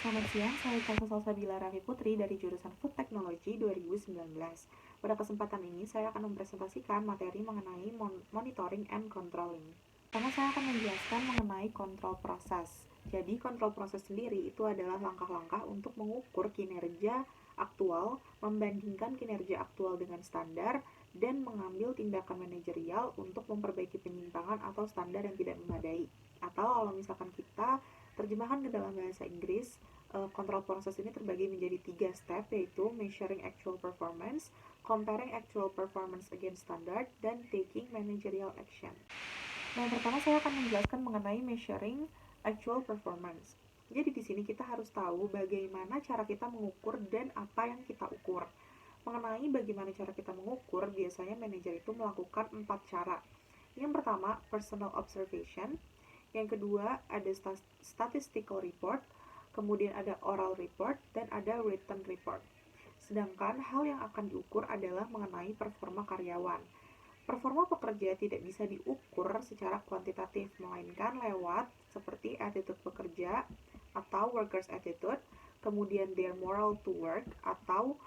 Selamat siang, saya Kalsa Salsabila Raffi Putri dari jurusan Food Technology 2019. Pada kesempatan ini, saya akan mempresentasikan materi mengenai monitoring and controlling. Pertama, saya akan menjelaskan mengenai kontrol proses. Jadi, kontrol proses sendiri itu adalah langkah-langkah untuk mengukur kinerja aktual, membandingkan kinerja aktual dengan standar, dan mengambil tindakan manajerial untuk memperbaiki penyimpangan atau standar yang tidak memadai. Atau kalau misalkan kita terjemahkan ke dalam bahasa Inggris, kontrol proses ini terbagi menjadi 3 step, yaitu measuring actual performance, comparing actual performance against standard, dan taking managerial action. Nah, yang pertama saya akan menjelaskan mengenai measuring actual performance. Jadi di sini kita harus tahu bagaimana cara kita mengukur dan apa yang kita ukur. Mengenai bagaimana cara kita mengukur, biasanya manajer itu melakukan 4 cara. Yang pertama, personal observation. Yang kedua, ada statistical report. Kemudian ada oral report dan ada written report. Sedangkan hal yang akan diukur adalah mengenai performa karyawan. Performa pekerja tidak bisa diukur secara kuantitatif, melainkan lewat seperti attitude pekerja atau workers attitude, kemudian their moral to work atau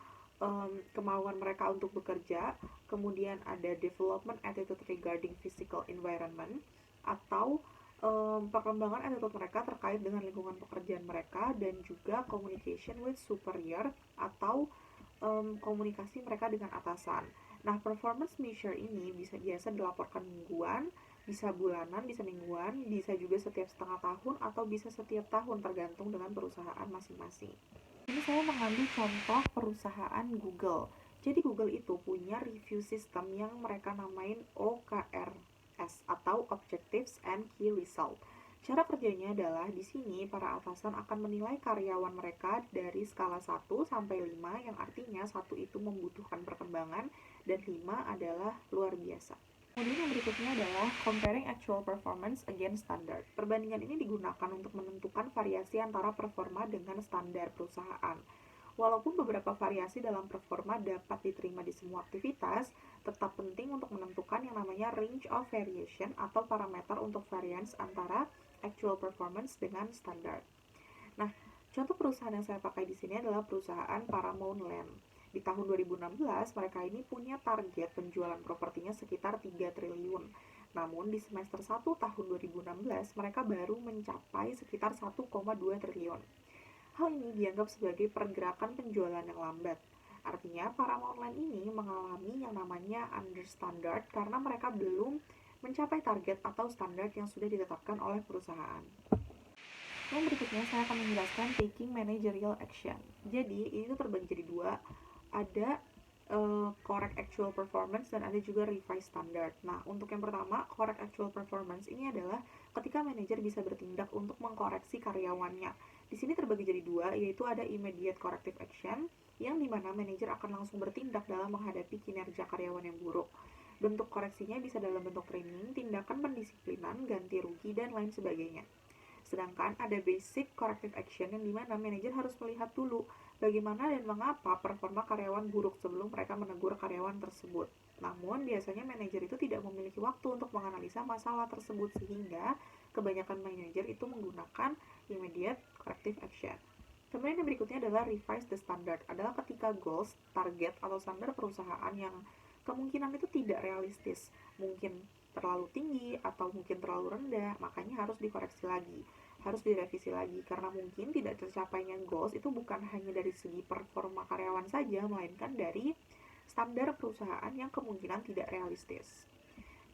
kemauan mereka untuk bekerja, kemudian ada development attitude regarding physical environment, atau perkembangan attitude mereka terkait dengan lingkungan pekerjaan mereka, dan juga communication with superior atau komunikasi mereka dengan atasan. Nah, performance measure ini biasa dilaporkan mingguan, bisa bulanan, bisa mingguan, bisa juga setiap setengah tahun, atau bisa setiap tahun tergantung dengan perusahaan masing-masing. Ini saya mengambil contoh perusahaan Google. Jadi Google itu punya review system yang mereka namain OKRS atau Objectives and Key Result. Cara kerjanya adalah di sini para atasan akan menilai karyawan mereka dari skala 1 sampai 5, yang artinya 1 itu membutuhkan perkembangan dan 5 adalah luar biasa. Kemudian yang berikutnya adalah comparing actual performance against standard. Perbandingan ini digunakan untuk menentukan variasi antara performa dengan standar perusahaan. Walaupun beberapa variasi dalam performa dapat diterima di semua aktivitas, tetap penting untuk menentukan yang namanya range of variation atau parameter untuk variance antara actual performance dengan standar. Nah, contoh perusahaan yang saya pakai di sini adalah perusahaan Paramount Land. Di tahun 2016, mereka ini punya target penjualan propertinya sekitar 3 triliun. Namun di semester 1 tahun 2016, mereka baru mencapai sekitar 1,2 triliun. Hal ini dianggap sebagai pergerakan penjualan yang lambat. Artinya, Paramount Land ini mengalami yang namanya understandard karena mereka belum mencapai target atau standar yang sudah ditetapkan oleh perusahaan. Yang berikutnya saya akan menjelaskan taking managerial action. Jadi ini tuh terbagi jadi dua, ada correct actual performance dan ada juga revise standard. Nah, untuk yang pertama, correct actual performance ini adalah ketika manajer bisa bertindak untuk mengkoreksi karyawannya. Di sini terbagi jadi dua, yaitu ada immediate corrective action yang dimana manajer akan langsung bertindak dalam menghadapi kinerja karyawan yang buruk. Bentuk koreksinya bisa dalam bentuk training, tindakan pendisiplinan, ganti rugi, dan lain sebagainya. Sedangkan ada basic corrective action yang dimana manajer harus melihat dulu bagaimana dan mengapa performa karyawan buruk sebelum mereka menegur karyawan tersebut. Namun biasanya manajer itu tidak memiliki waktu untuk menganalisa masalah tersebut, sehingga kebanyakan manajer itu menggunakan immediate corrective action. Kemudian yang berikutnya adalah revise the standard, adalah ketika goals, target, atau standar perusahaan yang kemungkinan itu tidak realistis, mungkin terlalu tinggi atau mungkin terlalu rendah, makanya harus dikoreksi lagi, harus direvisi lagi, karena mungkin tidak tercapainya goals itu bukan hanya dari segi performa karyawan saja, melainkan dari standar perusahaan yang kemungkinan tidak realistis.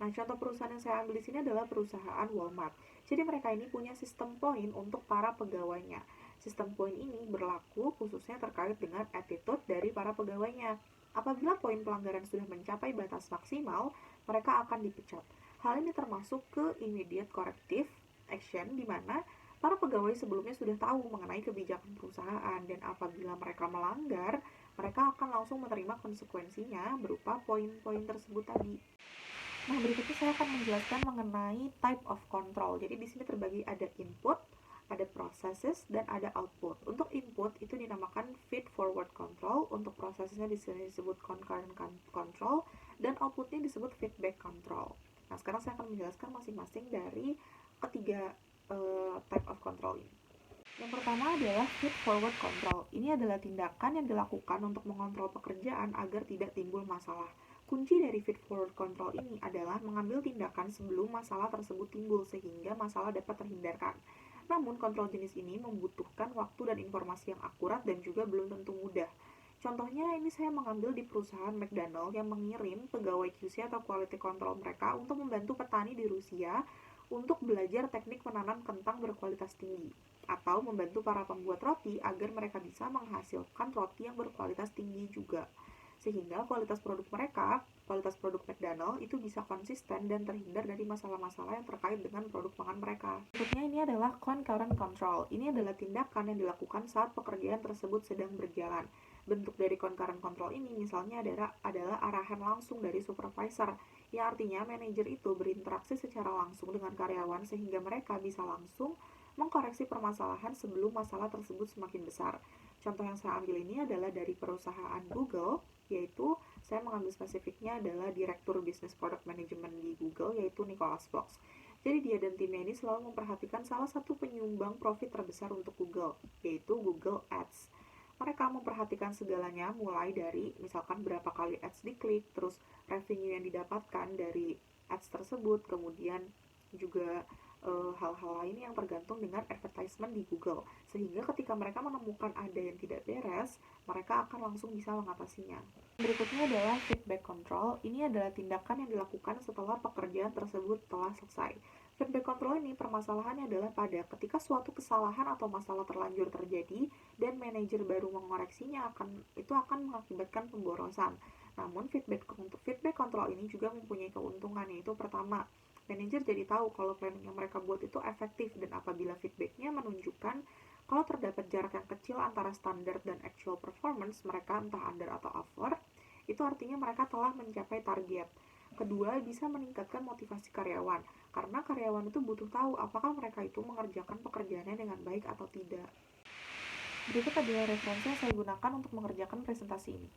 Nah, contoh perusahaan yang saya ambil di sini adalah perusahaan Walmart. Jadi mereka ini punya sistem poin untuk para pegawainya. Sistem poin ini berlaku khususnya terkait dengan attitude dari para pegawainya. Apabila poin pelanggaran sudah mencapai batas maksimal, mereka akan dipecat. Hal ini termasuk ke immediate corrective action, di mana para pegawai sebelumnya sudah tahu mengenai kebijakan perusahaan, dan apabila mereka melanggar, mereka akan langsung menerima konsekuensinya berupa poin-poin tersebut tadi. Nah, berikutnya saya akan menjelaskan mengenai type of control. Jadi di sini terbagi ada input, ada processes, dan ada output. Untuk input itu dinamakan feed forward control, untuk prosesnya di sini disebut concurrent control, dan outputnya disebut feedback control. Nah, sekarang saya akan menjelaskan masing-masing dari ketiga type of control ini. Yang pertama adalah feed forward control. Ini adalah tindakan yang dilakukan untuk mengontrol pekerjaan agar tidak timbul masalah. Kunci dari feed forward control ini adalah mengambil tindakan sebelum masalah tersebut timbul sehingga masalah dapat terhindarkan. Namun, kontrol jenis ini membutuhkan waktu dan informasi yang akurat dan juga belum tentu mudah. Contohnya, ini saya mengambil di perusahaan McDonald yang mengirim pegawai QC atau quality control mereka untuk membantu petani di Rusia untuk belajar teknik menanam kentang berkualitas tinggi, atau membantu para pembuat roti agar mereka bisa menghasilkan roti yang berkualitas tinggi juga. Sehingga kualitas produk McDonald itu bisa konsisten dan terhindar dari masalah-masalah yang terkait dengan produk pangan mereka. Berikutnya ini adalah concurrent control. Ini adalah tindakan yang dilakukan saat pekerjaan tersebut sedang berjalan. Bentuk dari concurrent control ini misalnya adalah arahan langsung dari supervisor, yang artinya manajer itu berinteraksi secara langsung dengan karyawan sehingga mereka bisa langsung mengkoreksi permasalahan sebelum masalah tersebut semakin besar. Contoh yang saya ambil ini adalah dari perusahaan Google, yaitu saya mengambil spesifiknya adalah Direktur Business Product Management di Google, yaitu Nicholas Box. Jadi dia dan timnya ini selalu memperhatikan salah satu penyumbang profit terbesar untuk Google, yaitu Google Ads. Mereka memperhatikan segalanya mulai dari misalkan berapa kali ads diklik, terus revenue yang didapatkan dari ads tersebut, kemudian juga hal-hal lain yang tergantung dengan advertisement di Google. Sehingga ketika mereka menemukan ada yang tidak beres, mereka akan langsung bisa mengatasinya. Berikutnya adalah feedback control. Ini adalah tindakan yang dilakukan setelah pekerjaan tersebut telah selesai. Feedback control ini permasalahannya adalah pada ketika suatu kesalahan atau masalah terlanjur terjadi dan manajer baru mengoreksinya itu akan mengakibatkan pemborosan. Namun feedback control ini juga mempunyai keuntungan, yaitu pertama, manajer jadi tahu kalau planning yang mereka buat itu efektif, dan apabila feedbacknya menunjukkan kalau terdapat jarak yang kecil antara standar dan actual performance mereka entah under atau over, itu artinya mereka telah mencapai target. Kedua, bisa meningkatkan motivasi karyawan, karena karyawan itu butuh tahu apakah mereka itu mengerjakan pekerjaannya dengan baik atau tidak. Berikut adalah referensi yang saya gunakan untuk mengerjakan presentasi ini.